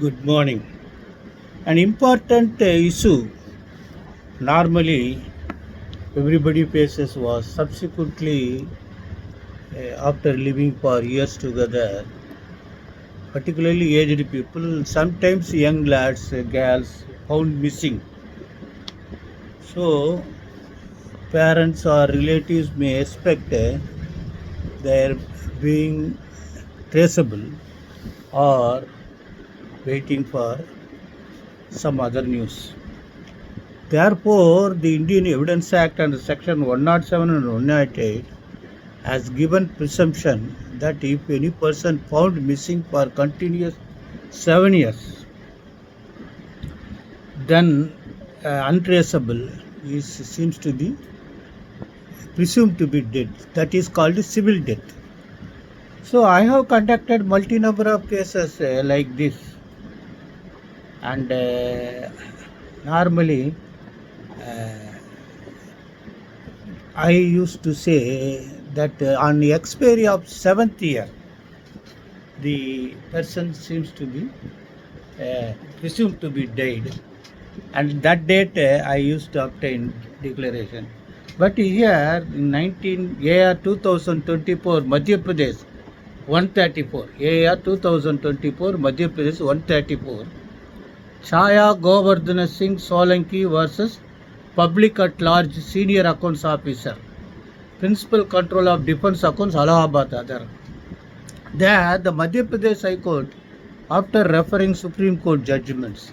Good morning. An important issue normally everybody faces was subsequently after living for years together, particularly aged people, sometimes young lads, girls found missing. So parents or relatives may expect their being traceable or waiting for some other news. Therefore, the Indian Evidence Act under Section 107 and 108 has given presumption that if any person found missing for continuous 7 years, then untraceable seems to be presumed to be dead. That is called civil death. So I have conducted multi-number of cases like this, and normally I used to say that on the expiry of 7th year, the person seems to be presumed to be dead, and that date I used to obtain declaration. But here in 19 AR 2024 Madhya Pradesh 134 AR 2024 Madhya Pradesh 134 Chaya Govardhana Singh Solanki versus Public at Large Senior Accounts Officer, Principal Control of Defense Accounts, Allahabad, Adar. There, the Madhya Pradesh High Court, after referring Supreme Court judgments,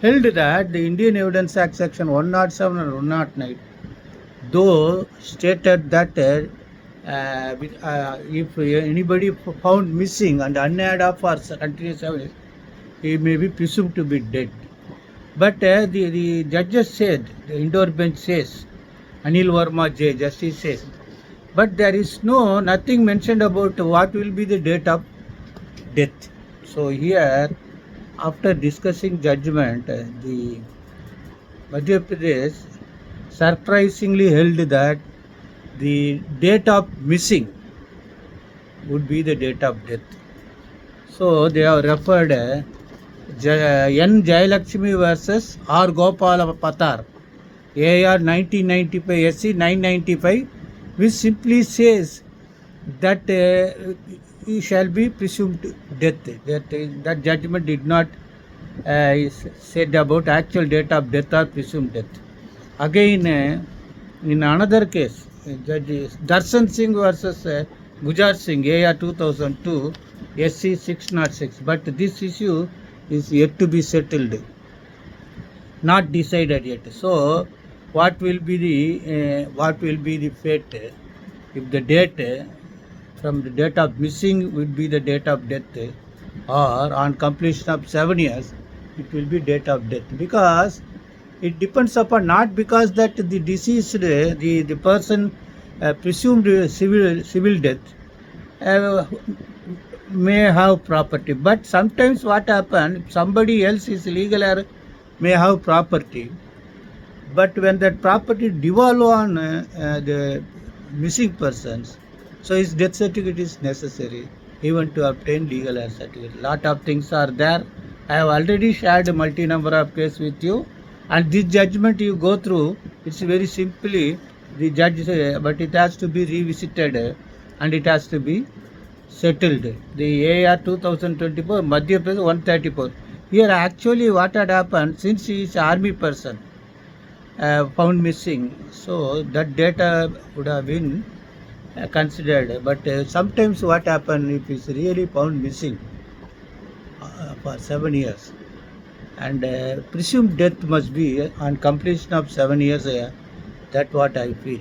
held that the Indian Evidence Act Section 107 and 109, though stated that if anybody found missing and unheard of for continuous 7 years, he may be presumed to be dead. But the judges said, the indoor bench says, Anil Verma J, Justice says, but there is nothing mentioned about what will be the date of death. So here, after discussing judgment, the Madhya Pradesh surprisingly held that the date of missing would be the date of death. So they have referred N. Jayalakshmi versus R. Gopala Patar, AR 1995 SC 995, which simply says that he shall be presumed death. That judgment did not said about actual date of death or presumed death. Again, in another case, Judge Darshan Singh versus Gujar Singh, AR 2002 SC 606. But this issue is yet to be settled, not decided yet. So, what will be the fate if the date from the date of missing would be the date of death, or on completion of 7 years it will be date of death, because it depends upon, not because that the deceased, the person presumed civil death may have property, but sometimes what happens, if somebody else is legal heir may have property, but when that property devolve on the missing persons, so his death certificate is necessary even to obtain legal heir certificate. Lot of things are there. I have already shared a multi-number of cases with you, and this judgment you go through, it's very simply the judge say, but it has to be revisited and it has to be settled. The AR 2024 Madhya Pradesh 134. Here actually what had happened, since he is army person found missing, so that data would have been considered. But sometimes what happened, if he is really found missing for 7 years, and presumed death must be on completion of 7 years, that's what I feel.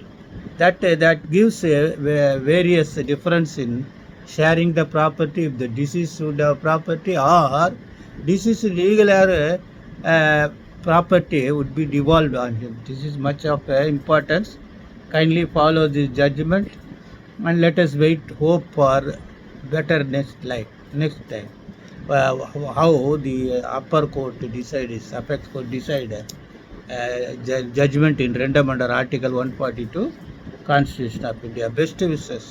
That gives various difference in sharing the property, if the deceased would have property, or deceased legal heir property would be devolved on him. This is much of importance. Kindly follow this judgment, and let us hope for better next time. How the upper court decides, apex court decide judgment in random under Article 142 Constitution of India. Best wishes.